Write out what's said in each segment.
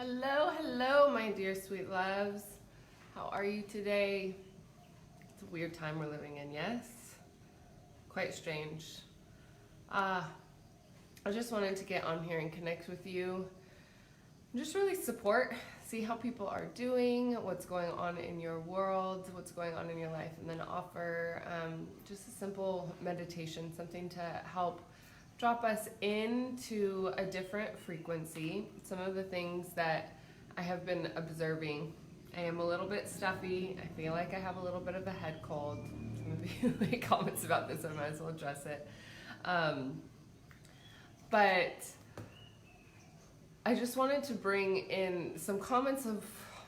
Hello, hello, my dear sweet loves. How are you today? It's a weird time we're living in, yes? Quite strange. I just wanted to get on here and connect with you. Just really support, see how people are doing, what's going on in your world, what's going on in your life, and then offer just a simple meditation, something to help drop us into a different frequency. Some of the things that I have been observing. I am a little bit stuffy. I feel like I have a little bit of a head cold. Some of you make comments about this, I might as well address it. But I just wanted to bring in some comments of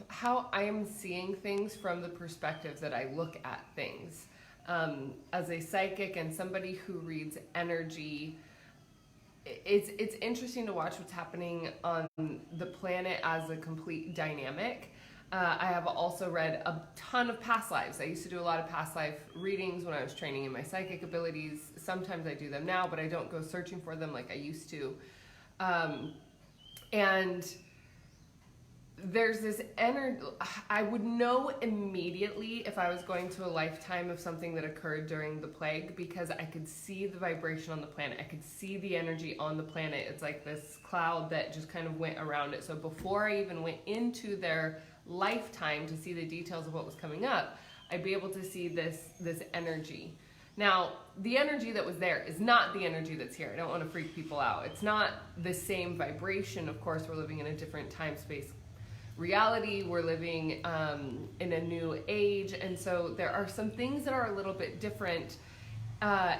how I am seeing things from the perspective that I look at things. As a psychic and somebody who reads energy, it's interesting to watch what's happening on the planet as a complete dynamic. I have also read a ton of past lives. I used to do a lot of past life readings when I was training in my psychic abilities. Sometimes I do them now, but I don't go searching for them like I used to. And there's this energy. I would know immediately if I was going to a lifetime of something that occurred during the plague, because I could see the vibration on the planet. I could see the energy on the planet. It's like this cloud that just kind of went around it. So before I even went into their lifetime to see the details of what was coming up, I'd be able to see this energy. Now, the energy that was there is not the energy that's here. I don't want to freak people out. It's not the same vibration. Of course, we're living in a different time-space reality. We're living in a new age, and so there are some things that are a little bit different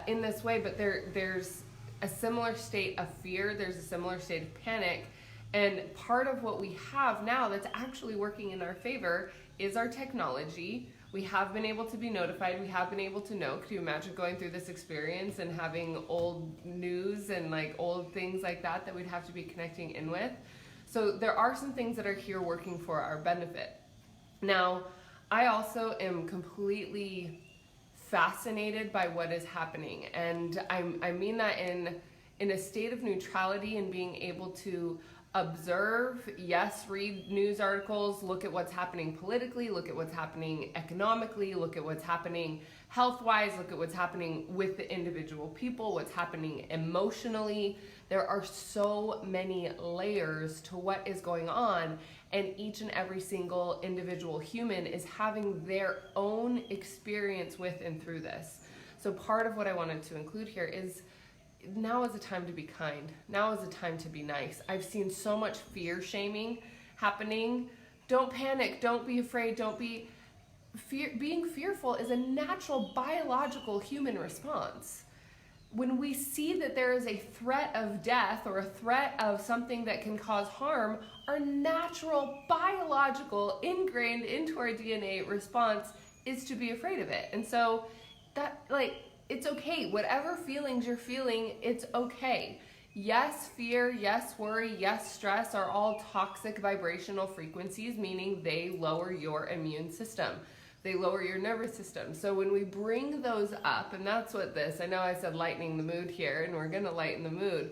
in this way, but there's a similar state of fear, there's a similar state of panic, and part of what we have now that's actually working in our favor is our technology. We have been able to be notified, we have been able to know. Could you imagine going through this experience and having old news and like old things like that we'd have to be connecting in with? So there are some things that are here working for our benefit. Now, I also am completely fascinated by what is happening. And I mean that in a state of neutrality and being able to observe, yes, read news articles, look at what's happening politically, look at what's happening economically, look at what's happening health-wise, look at what's happening with the individual people, what's happening emotionally. There are so many layers to what is going on, and each and every single individual human is having their own experience with and through this. So part of what I wanted to include here is now is a time to be kind. Now is a time to be nice. I've seen so much fear shaming happening. Don't panic. Don't be afraid. Don't be being fearful is a natural biological human response. When we see that there is a threat of death or a threat of something that can cause harm, our natural biological ingrained into our DNA response is to be afraid of it. And so that, like, it's okay. Whatever feelings you're feeling, it's okay. Yes, fear, yes, worry, yes, stress are all toxic vibrational frequencies, meaning they lower your immune system. They lower your nervous system. So when we bring those up, and that's what this, I know I said lightening the mood here, and we're gonna lighten the mood,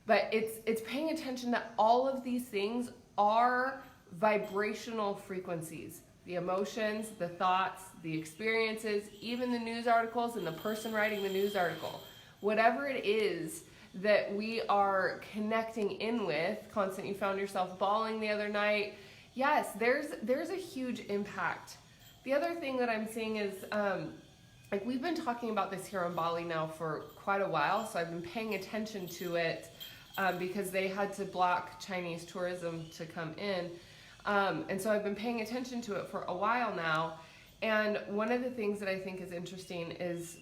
but it's paying attention that all of these things are vibrational frequencies. The emotions, the thoughts, the experiences, even the news articles and the person writing the news article. Whatever it is that we are connecting in with, Constant, you found yourself bawling the other night. Yes, there's a huge impact. The other thing that I'm seeing is, like, we've been talking about this here on Bali now for quite a while, so I've been paying attention to it because they had to block Chinese tourism to come in. And so I've been paying attention to it for a while now. And one of the things that I think is interesting is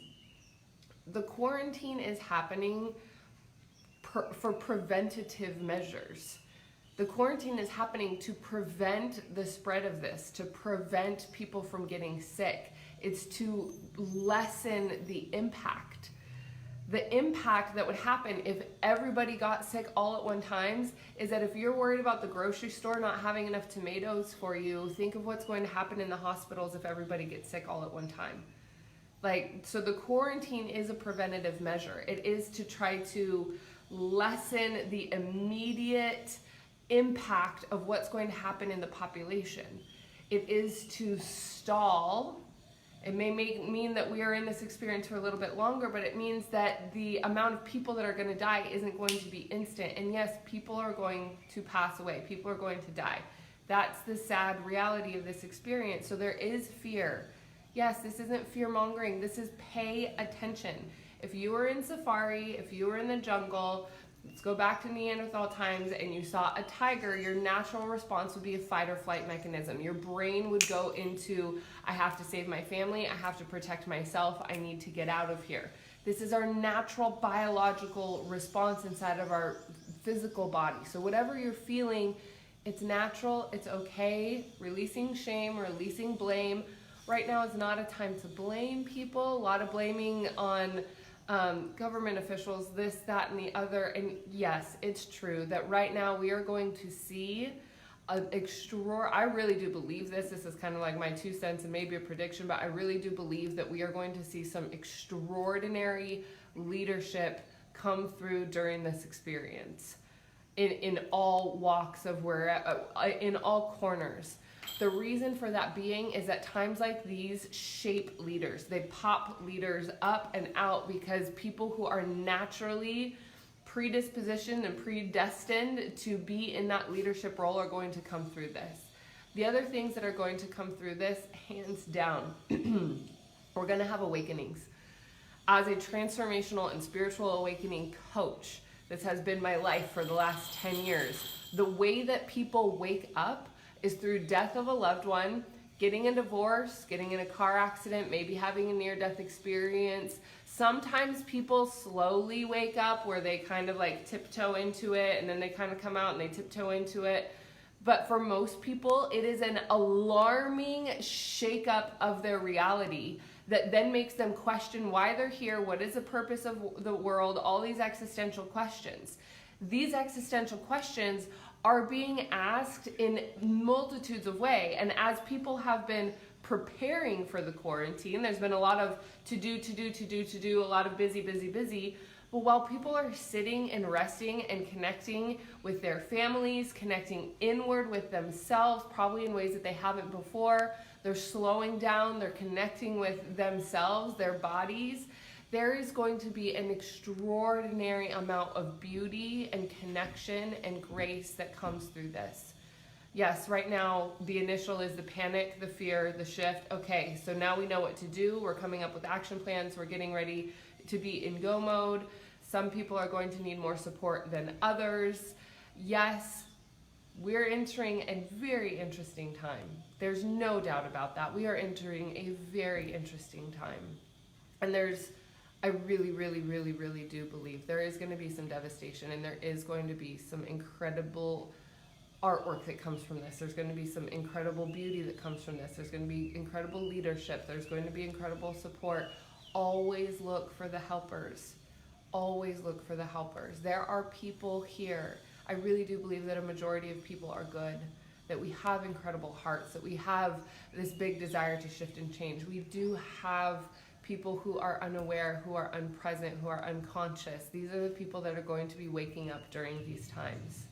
the quarantine is happening for preventative measures. The quarantine is happening to prevent the spread of this, to prevent people from getting sick. It's to lessen the impact. The impact that would happen if everybody got sick all at one time is that if you're worried about the grocery store not having enough tomatoes for you, think of what's going to happen in the hospitals if everybody gets sick all at one time. Like, so the quarantine is a preventative measure. It is to try to lessen the immediate impact of what's going to happen in the population. It is to stall. It may mean that we are in this experience for a little bit longer, but it means that the amount of people that are going to die isn't going to be instant. And yes, people are going to pass away. People are going to die. That's the sad reality of this experience. So there is fear. Yes, this isn't fear mongering. This is pay attention. If you were in safari, if you were in the jungle, let's go back to Neanderthal times, and you saw a tiger, your natural response would be a fight or flight mechanism. Your brain would go into, I have to save my family, I have to protect myself, I need to get out of here. This is our natural biological response inside of our physical body. So whatever you're feeling, it's natural, it's okay. Releasing shame, releasing blame. Right now is not a time to blame people. A lot of blaming on government officials, this, that, and the other. And yes, it's true that right now we are going to see I really do believe this. This is kind of like my 2 cents and maybe a prediction, but I really do believe that we are going to see some extraordinary leadership come through during this experience in all walks of in all corners. The reason for that being is that times like these shape leaders. They pop leaders up and out because people who are naturally predispositioned and predestined to be in that leadership role are going to come through this. The other things that are going to come through this, hands down, we're going to have awakenings. As a transformational and spiritual awakening coach, this has been my life for the last 10 years. The way that people wake up is through death of a loved one, getting a divorce, getting in a car accident, maybe having a near-death experience. Sometimes people slowly wake up where they kind of like tiptoe into it, and then they kind of come out and they tiptoe into it. But for most people, it is an alarming shakeup of their reality that then makes them question why they're here, what is the purpose of the world, all these existential questions. These existential questions are being asked in multitudes of ways. And as people have been preparing for the quarantine, there's been a lot of to do, a lot of busy. But while people are sitting and resting and connecting with their families, connecting inward with themselves, probably in ways that they haven't before, they're slowing down, they're connecting with themselves, their bodies, there is going to be an extraordinary amount of beauty and connection and grace that comes through this. Yes, right now, the initial is the panic, the fear, the shift. Okay, so now we know what to do. We're coming up with action plans. We're getting ready to be in go mode. Some people are going to need more support than others. Yes, we're entering a very interesting time. There's no doubt about that. We are entering a very interesting time. And I really do believe there is going to be some devastation, and there is going to be some incredible artwork that comes from this. There's going to be some incredible beauty that comes from this. There's going to be incredible leadership. There's going to be incredible support. Always look for the helpers. Always look for the helpers. There are people here. I really do believe that a majority of people are good, that we have incredible hearts, that we have this big desire to shift and change. We do have people who are unaware, who are unpresent, who are unconscious. These are the people that are going to be waking up during these times.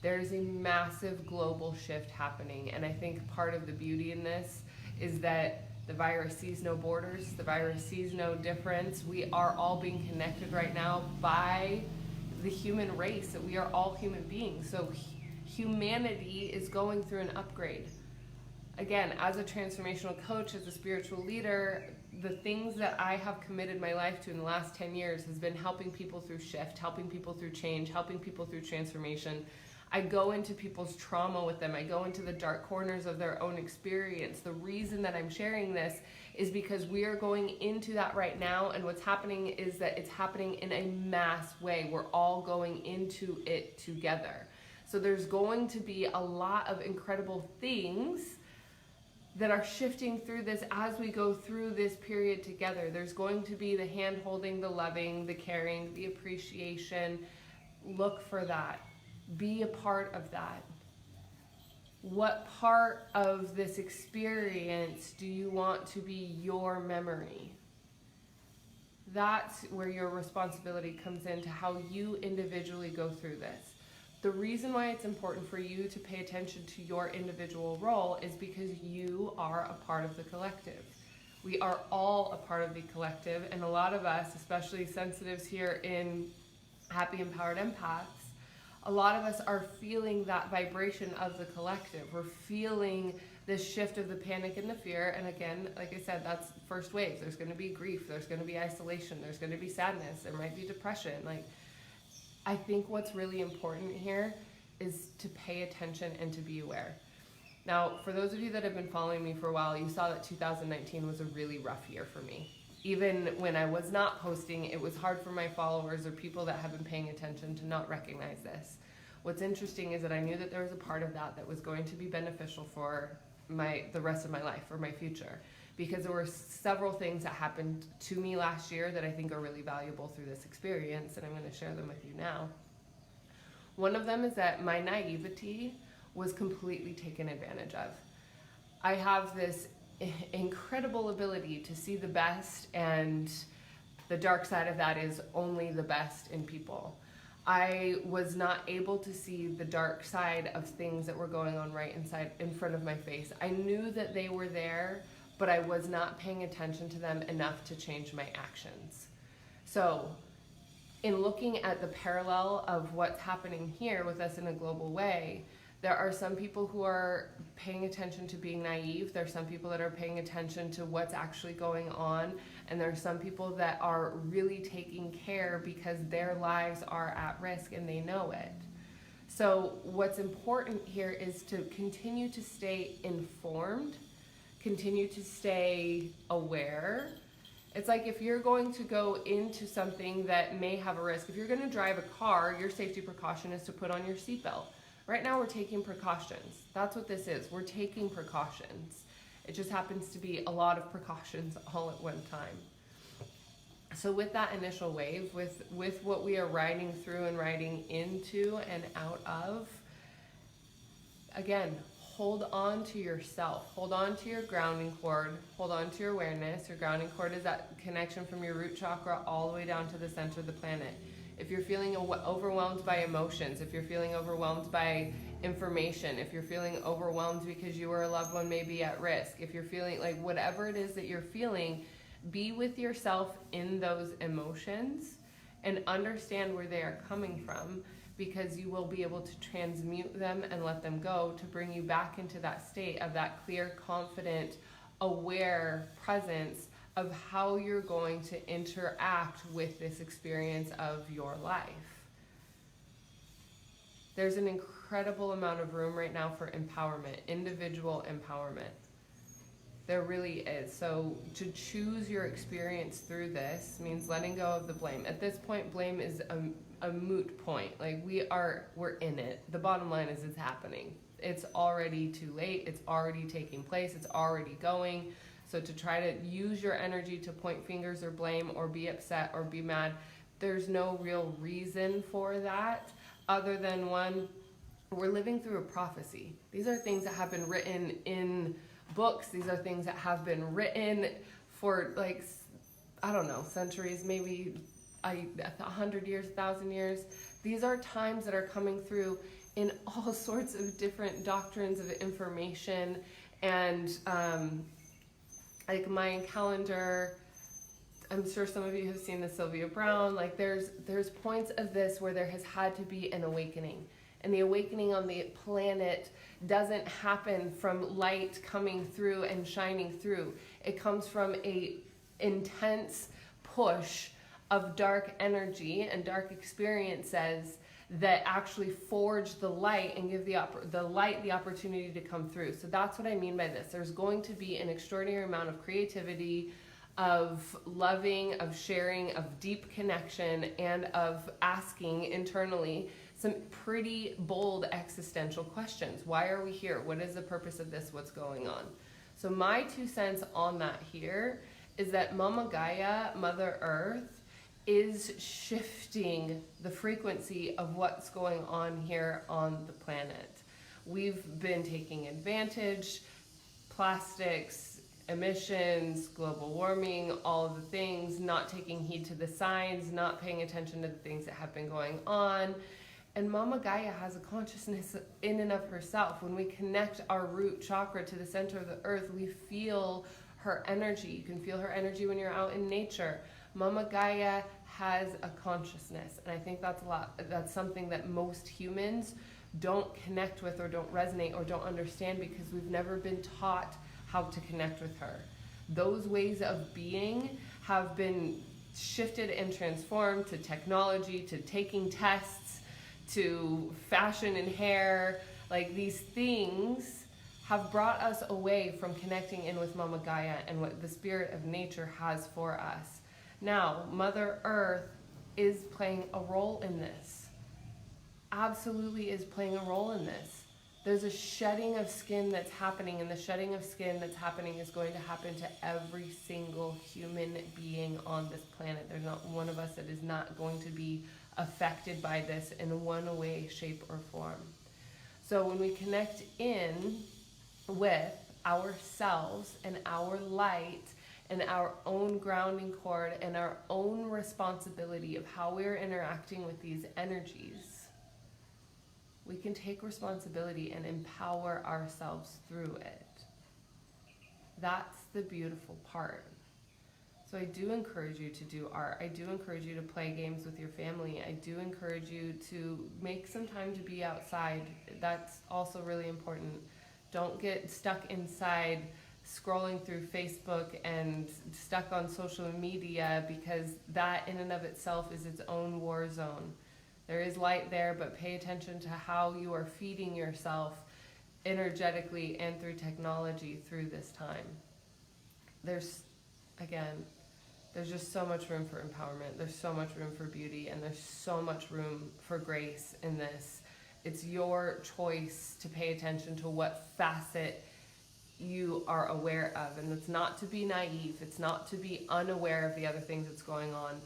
There's a massive global shift happening, and I think part of the beauty in this is that the virus sees no borders, the virus sees no difference. We are all being connected right now by the human race, that we are all human beings. So humanity is going through an upgrade. Again, as a transformational coach, as a spiritual leader, the things that I have committed my life to in the last 10 years has been helping people through shift, helping people through change, helping people through transformation. I go into people's trauma with them. I go into the dark corners of their own experience. The reason that I'm sharing this is because we are going into that right now, and what's happening is that it's happening in a mass way. We're all going into it together. So there's going to be a lot of incredible things that are shifting through this as we go through this period together. There's going to be the hand holding, the loving, the caring, the appreciation. Look for that. Be a part of that. What part of this experience do you want to be your memory? That's where your responsibility comes into how you individually go through this. The reason why it's important for you to pay attention to your individual role is because you are a part of the collective. We are all a part of the collective, and a lot of us, especially sensitives here in Happy Empowered Empaths, a lot of us are feeling that vibration of the collective. We're feeling this shift of the panic and the fear. And again, like I said, that's first wave. There's going to be grief. There's going to be isolation. There's going to be sadness. There might be depression. Like, I think what's really important here is to pay attention and to be aware. Now, for those of you that have been following me for a while, you saw that 2019 was a really rough year for me. Even when I was not posting, it was hard for my followers or people that have been paying attention to not recognize this. What's interesting is that I knew that there was a part of that that was going to be beneficial for the rest of my life, or my future, because there were several things that happened to me last year that I think are really valuable through this experience, and I'm going to share them with you now. One of them is that my naivety was completely taken advantage of. I have this incredible ability to see the best, and the dark side of that is only the best in people. I was not able to see the dark side of things that were going on right in front of my face. I knew that they were there, but I was not paying attention to them enough to change my actions. So, in looking at the parallel of what's happening here with us in a global way, there are some people who are paying attention to being naive. There are some people that are paying attention to what's actually going on. And there are some people that are really taking care because their lives are at risk and they know it. So what's important here is to continue to stay informed, continue to stay aware. It's like if you're going to go into something that may have a risk, if you're going to drive a car, your safety precaution is to put on your seatbelt. Right now we're taking precautions. That's what this is. We're taking precautions. It just happens to be a lot of precautions all at one time. So with that initial wave, with what we are riding through and riding into and out of, again, hold on to yourself. Hold on to your grounding cord. Hold on to your awareness. Your grounding cord is that connection from your root chakra all the way down to the center of the planet. If you're feeling overwhelmed by emotions, if you're feeling overwhelmed by information, if you're feeling overwhelmed because you or a loved one may be at risk, if you're feeling like whatever it is that you're feeling, be with yourself in those emotions and understand where they are coming from, because you will be able to transmute them and let them go to bring you back into that state of that clear, confident, aware presence of how you're going to interact with this experience of your life. There's an incredible amount of room right now for empowerment, individual empowerment. There really is. So to choose your experience through this means letting go of the blame. At this point, blame is a moot point. Like we're in it. The bottom line is it's happening. It's already too late. It's already taking place. It's already going. So to try to use your energy to point fingers or blame or be upset or be mad, there's no real reason for that other than one, we're living through a prophecy. These are things that have been written in books. These are things that have been written for like, I don't know, centuries, maybe 100 years, 1,000 years. These are times that are coming through in all sorts of different doctrines of information and like Mayan calendar. I'm sure some of you have seen the Sylvia Browne. Like there's points of this where there has had to be an awakening. And the awakening on the planet doesn't happen from light coming through and shining through. It comes from a intense push of dark energy and dark experiences that actually forge the light and give the light the opportunity to come through. So that's what I mean by this. There's going to be an extraordinary amount of creativity, of loving, of sharing, of deep connection, and of asking internally some pretty bold existential questions. Why are we here? What is the purpose of this? What's going on? So my 2 cents on that here is that Mama Gaia, Mother Earth, is shifting the frequency of what's going on here on the planet. We've been taking advantage, plastics, emissions, global warming, all of the things, not taking heed to the signs, not paying attention to the things that have been going on. And Mama Gaia has a consciousness in and of herself. When we connect our root chakra to the center of the earth, we feel her energy. You can feel her energy when you're out in nature. Mama Gaia has a consciousness, and I think that's something that most humans don't connect with or don't resonate or don't understand because we've never been taught how to connect with her. Those ways of being have been shifted and transformed to technology, to taking tests, to fashion and hair. Like, these things have brought us away from connecting in with Mama Gaia and what the spirit of nature has for us. Now, Mother Earth is playing a role in this. Absolutely is playing a role in this. There's a shedding of skin that's happening, and the shedding of skin that's happening is going to happen to every single human being on this planet. There's not one of us that is not going to be affected by this in one way, shape, or form. So when we connect in with ourselves and our light and our own grounding cord and our own responsibility of how we're interacting with these energies, we can take responsibility and empower ourselves through it. That's the beautiful part. So I do encourage you to do art. I do encourage you to play games with your family. I do encourage you to make some time to be outside. That's also really important. Don't get stuck inside scrolling through Facebook and stuck on social media, because that in and of itself is its own war zone. There is light there, but pay attention to how you are feeding yourself energetically and through technology through this time. There's just so much room for empowerment. There's so much room for beauty, and there's so much room for grace in this. It's your choice to pay attention to what facet you are aware of. And it's not to be naive. It's not to be unaware of the other things that's going on.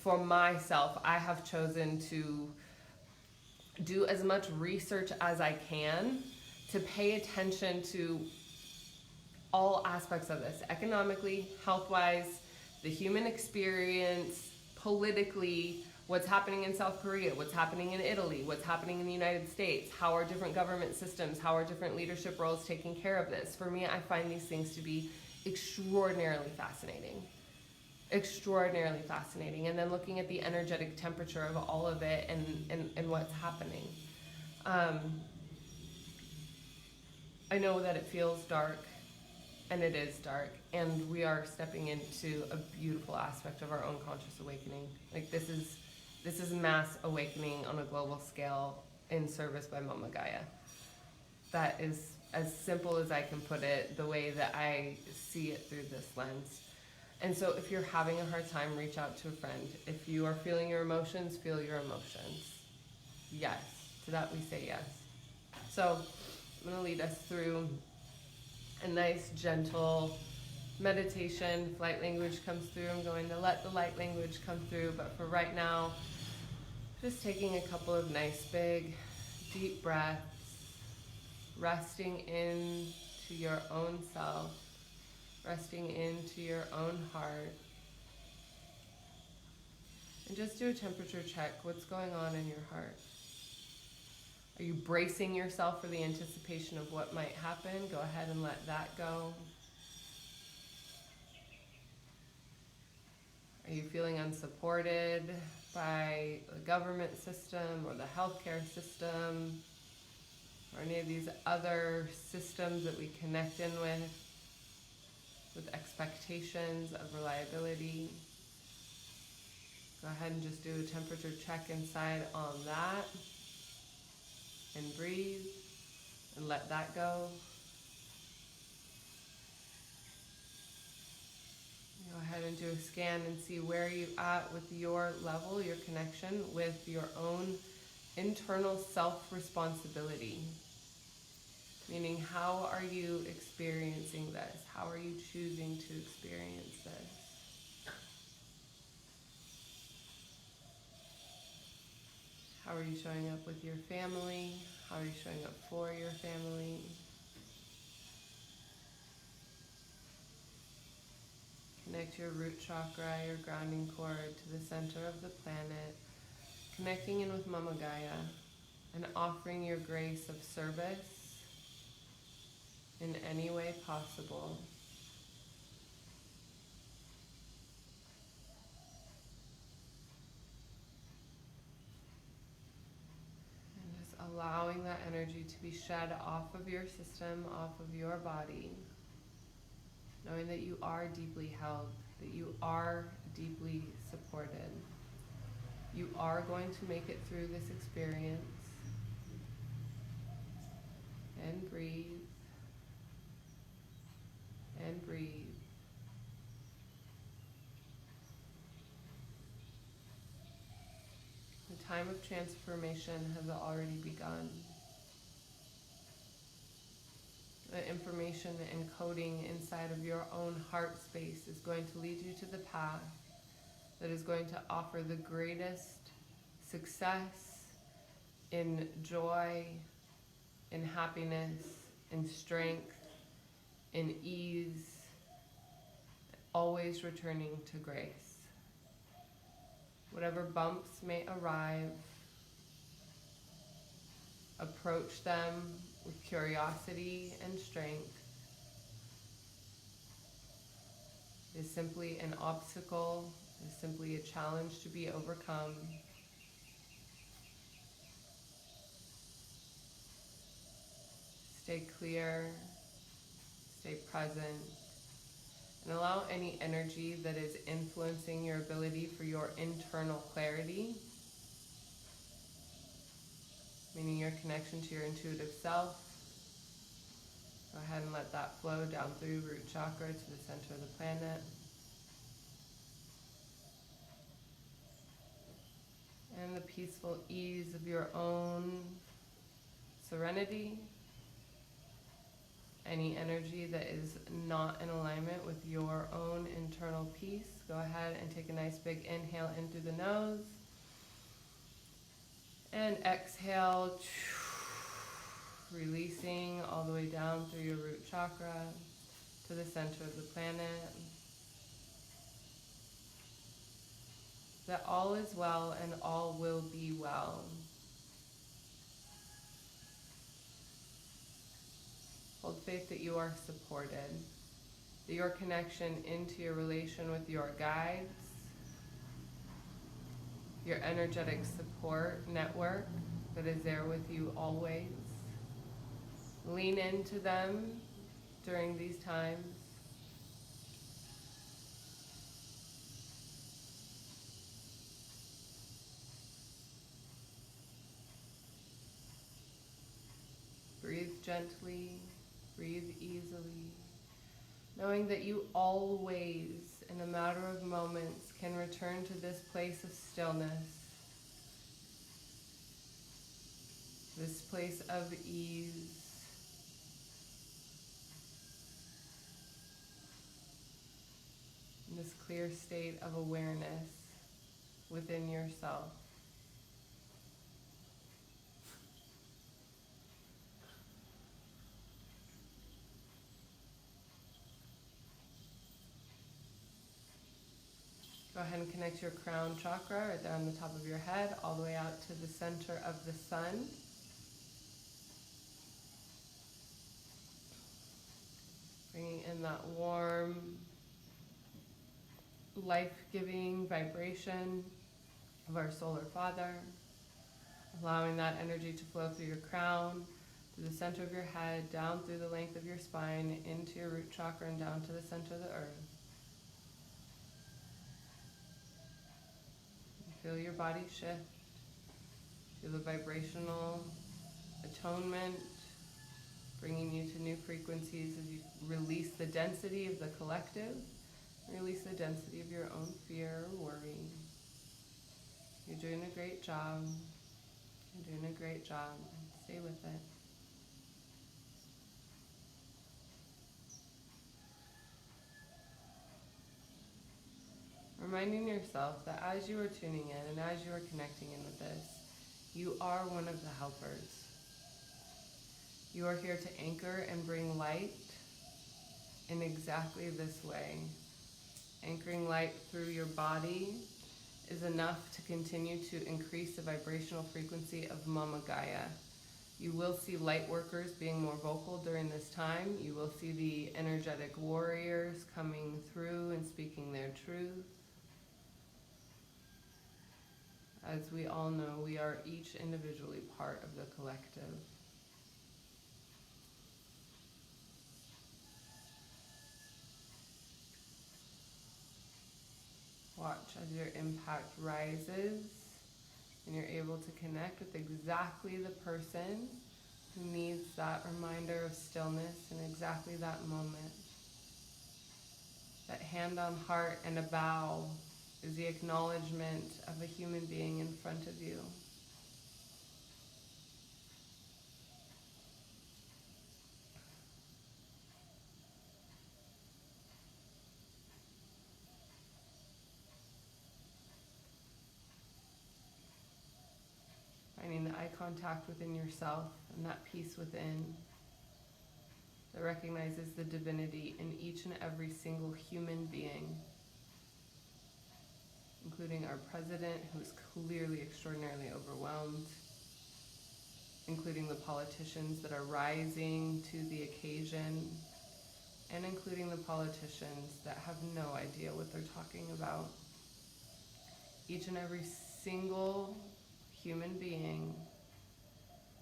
For myself, I have chosen to do as much research as I can to pay attention to all aspects of this, economically, health-wise, the human experience, politically, what's happening in South Korea, what's happening in Italy, what's happening in the United States, how are different government systems, how are different leadership roles taking care of this. For me, I find these things to be extraordinarily fascinating. Extraordinarily fascinating. And then looking at the energetic temperature of all of it and what's happening. I know that it feels dark, and it is dark, and we are stepping into a beautiful aspect of our own conscious awakening. Like, this is mass awakening on a global scale in service by Mama Gaia. That is as simple as I can put it, the way that I see it through this lens. And so if you're having a hard time, reach out to a friend. If you are feeling your emotions, feel your emotions. Yes. To that we say yes. So I'm going to lead us through a nice, gentle meditation. If light language comes through, I'm going to let the light language come through. But for right now, just taking a couple of nice, big, deep breaths, resting into your own self, resting into your own heart. And just do a temperature check. What's going on in your heart? Are you bracing yourself for the anticipation of what might happen? Go ahead and let that go. Are you feeling unsupported by the government system or the healthcare system or any of these other systems that we connect in with expectations of reliability? Go ahead and just do a temperature check inside on that. And breathe and let that go. Go ahead and do a scan and see where you're at with your level, your connection with your own internal self-responsibility. Meaning, how are you experiencing this? How are you choosing to experience this? How are you showing up with your family? How are you showing up for your family? Connect your root chakra, your grounding cord, to the center of the planet. connecting in with Mama Gaia and offering your grace of service in any way possible. And just allowing that energy to be shed off of your system, off of your body, knowing that you are deeply held, that you are deeply supported. You are going to make it through this experience. And breathe. And breathe. The time of transformation has already begun. The information encoding inside of your own heart space is going to lead you to the path that is going to offer the greatest success in joy, in happiness, in strength, in ease, always returning to grace. Whatever bumps may arrive, approach them with curiosity and strength. It is simply an obstacle, it is simply a challenge to be overcome. Stay clear, stay present, and allow any energy that is influencing your ability for your internal clarity, meaning your connection to your intuitive self. Go ahead and let that flow down through root chakra to the center of the planet. And the peaceful ease of your own serenity. Any energy that is not in alignment with your own internal peace, go ahead and take a nice big inhale in through the nose. And exhale, releasing all the way down through your root chakra to the center of the planet. That all is well and all will be well. Hold faith that you are supported, that your connection into your relation with your guides, your energetic support network that is there with you always. Lean into them during these times. Breathe gently, breathe easily, knowing that you always, in a matter of moments, can return to this place of stillness, this place of ease, and this clear state of awareness within yourself. Go ahead and connect your crown chakra right there on the top of your head, all the way out to the center of the sun. Bringing in that warm, life-giving vibration of our solar father. Allowing that energy to flow through your crown, to the center of your head, down through the length of your spine, into your root chakra, and down to the center of the earth. Feel your body shift. Feel the vibrational atonement bringing you to new frequencies as you release the density of the collective, release the density of your own fear or worry. You're doing a great job. You're doing a great job. Stay with it. Reminding yourself that as you are tuning in and as you are connecting in with this, you are one of the helpers. You are here to anchor and bring light in exactly this way. Anchoring light through your body is enough to continue to increase the vibrational frequency of Mama Gaia. You will see light workers being more vocal during this time. You will see the energetic warriors coming through and speaking their truth. As we all know, we are each individually part of the collective. Watch as your impact rises and you're able to connect with exactly the person who needs that reminder of stillness in exactly that moment. That hand on heart and a bow is the acknowledgement of a human being in front of you. Finding the eye contact within yourself and that peace within that recognizes the divinity in each and every single human being, including our president, who is clearly extraordinarily overwhelmed, including the politicians that are rising to the occasion, and including the politicians that have no idea what they're talking about. Each and every single human being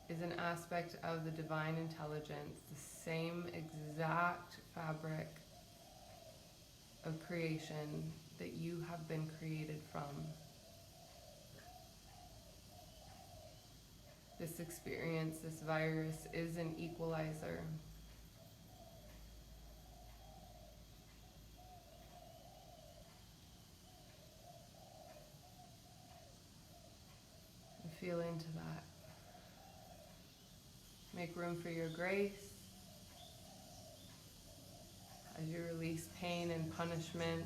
is an aspect of the divine intelligence, the same exact fabric of creation that you have been created from. This experience, this virus, is an equalizer. Feel into that. Make room for your grace as you release pain and punishment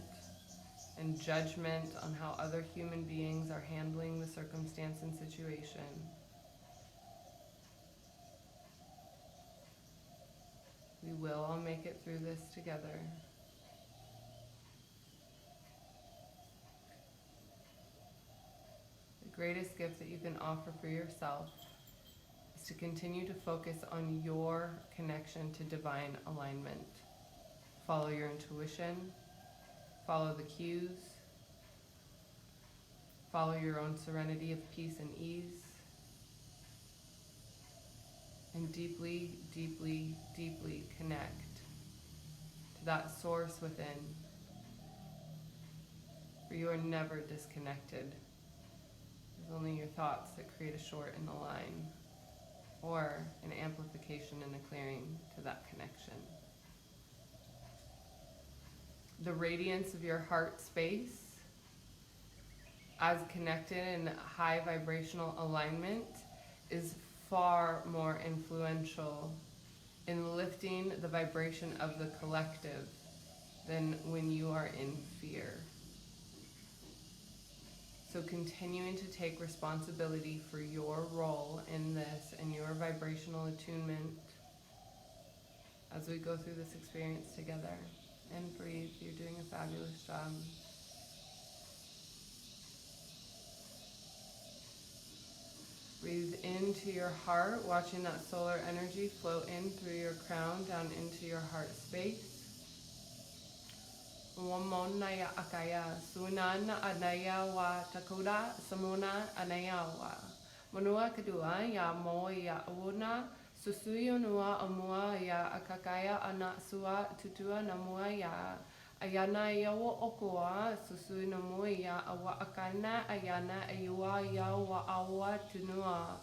and judgment on how other human beings are handling the circumstance and situation. We will all make it through this together. The greatest gift that you can offer for yourself is to continue to focus on your connection to divine alignment. Follow your intuition, follow the cues, follow your own serenity of peace and ease, and deeply, deeply, deeply connect to that source within, where you are never disconnected. It's only your thoughts that create a short in the line, or an amplification and a clearing to that connection. The radiance of your heart space, as connected in high vibrational alignment, is far more influential in lifting the vibration of the collective than when you are in fear. So continuing to take responsibility for your role in this and your vibrational attunement as we go through this experience together. And breathe. You're doing a fabulous job. Breathe into your heart, watching that solar energy flow in through your crown down into your heart space. Wamonaya akaya, sunana anaya wa takuda, samuna anaya wa. Manua kadua ya mo ya una, susuyo nua amua ya akakaya anasua tutua namua ya. Ayana yawa okua, susuyo namua ya awa akana, ayana ayua ya wa awa tunua.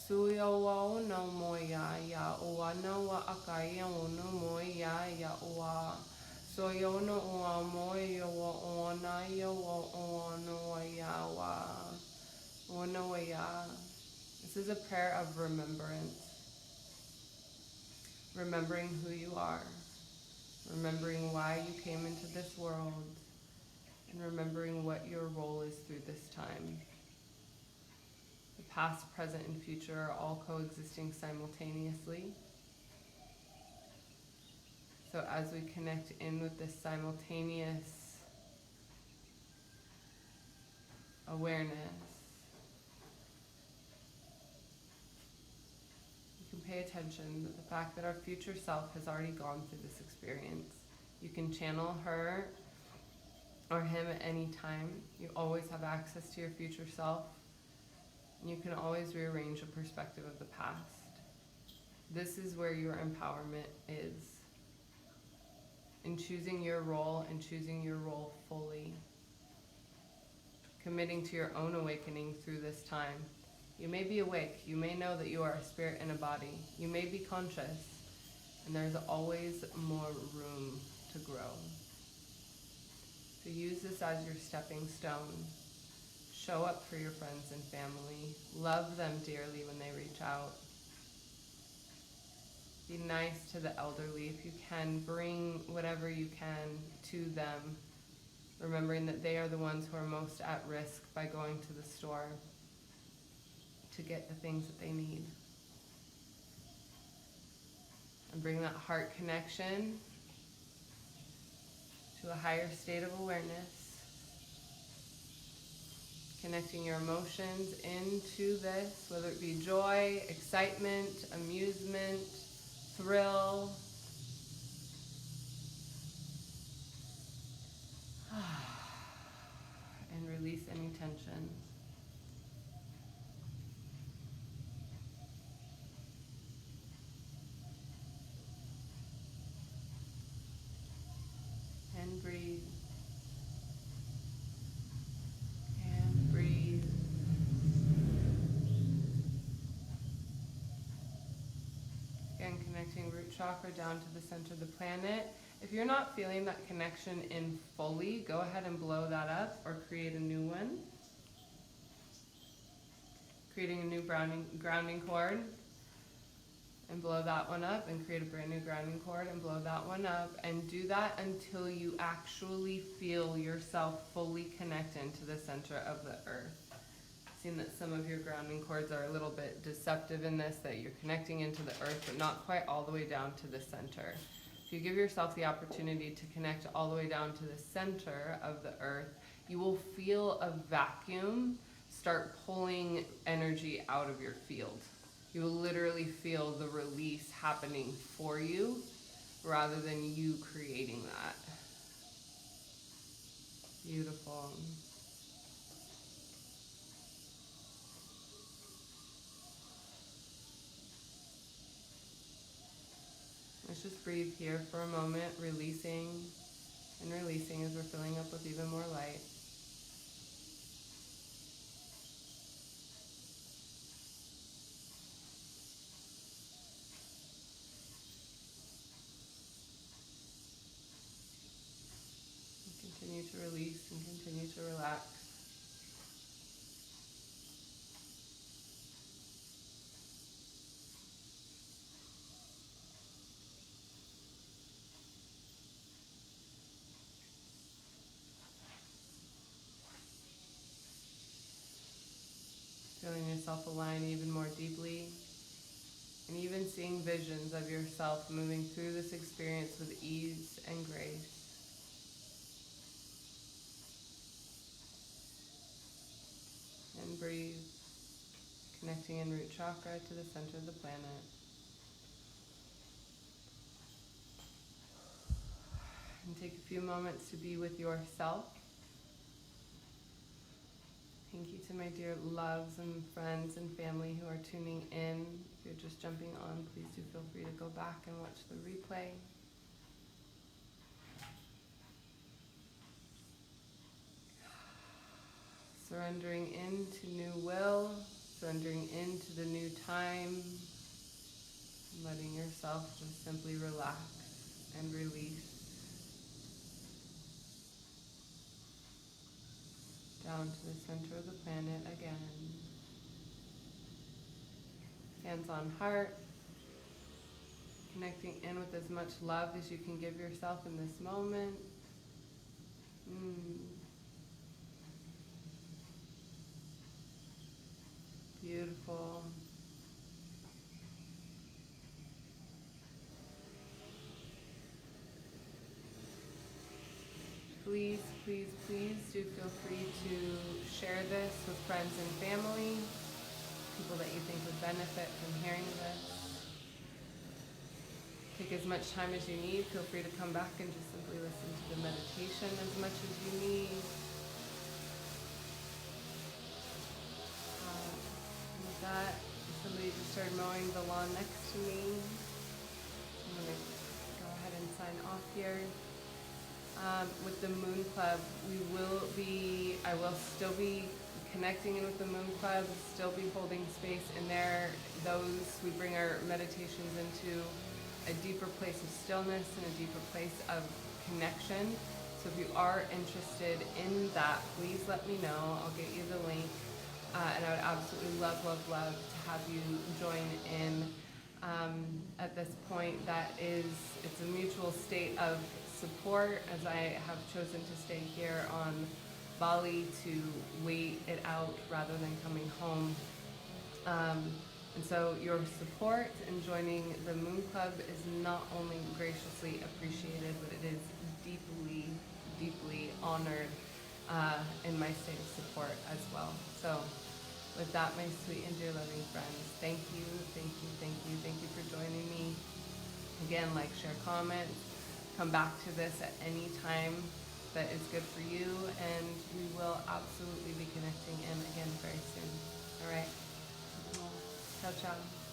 Suya wa na moya ya oana wa akaya ono moya ya oa. So yono o moyo o ona yo o ono ya wa ono ya. This is a prayer of remembrance. Remembering who you are, remembering why you came into this world, and remembering what your role is through this time. The past, present, and future are all coexisting simultaneously. So as we connect in with this simultaneous awareness. You can pay attention to the fact that our future self has already gone through this experience. You can channel her or him at any time. You always have access to your future self. And you can always rearrange a perspective of the past. This is where your empowerment is. In choosing your role and choosing your role fully. Committing to your own awakening through this time. You may be awake. You may know that you are a spirit in a body. You may be conscious. And there's always more room to grow. So use this as your stepping stone. Show up for your friends and family. Love them dearly when they reach out. Be nice to the elderly if you can. Bring whatever you can to them, remembering that they are the ones who are most at risk by going to the store to get the things that they need. And bring that heart connection to a higher state of awareness. Connecting your emotions into this, whether it be joy, excitement, amusement, thrill. And release any tension. And breathe. And breathe. Again, connecting root chakra down to the center of the planet. If you're not feeling that connection in fully, go ahead and blow that up or create a new one. Creating a new grounding cord and blow that one up, and create a brand new grounding cord and blow that one up, and do that until you actually feel yourself fully connect into the center of the earth. Seen that some of your grounding cords are a little bit deceptive in this, that you're connecting into the earth but not quite all the way down to the center. If you give yourself the opportunity to connect all the way down to the center of the earth, you will feel a vacuum start pulling energy out of your field. You will literally feel the release happening for you rather than you creating that. Beautiful. Let's just breathe here for a moment, releasing and releasing as we're filling up with even more light. Continue to release and continue to relax. Feeling yourself align even more deeply, and even seeing visions of yourself moving through this experience with ease and grace. And breathe, connecting in root chakra to the center of the planet. And take a few moments to be with yourself. Thank you to my dear loves and friends and family who are tuning in. If you're just jumping on, please do feel free to go back and watch the replay. Surrendering into new will, surrendering into the new time, letting yourself just simply relax and release. Down to the center of the planet again. Hands on heart. Connecting in with as much love as you can give yourself in this moment. Beautiful. please, please, please do feel free to share this with friends and family, people that you think would benefit from hearing this. Take as much time as you need. Feel free to come back and just simply listen to the meditation as much as you need. With that, somebody just started mowing the lawn next to me. I'm going to go ahead and sign off here. With the Moon Club, I will still be connecting in with the Moon Club, still be holding space in there. We bring our meditations into a deeper place of stillness and a deeper place of connection. So if you are interested in that, please let me know. I'll get you the link. And I would absolutely love, love, love to have you join in. At this point, it's a mutual state of support, as I have chosen to stay here on Bali to wait it out rather than coming home. And so your support in joining the Moon Club is not only graciously appreciated, but it is deeply, deeply honored in my state of support as well. So with that, my sweet and dear loving friends, thank you, thank you, thank you, thank you for joining me. Again, like, share, comment, come back to this at any time that is good for you, and we will absolutely be connecting in again very soon. All right. Ciao, ciao.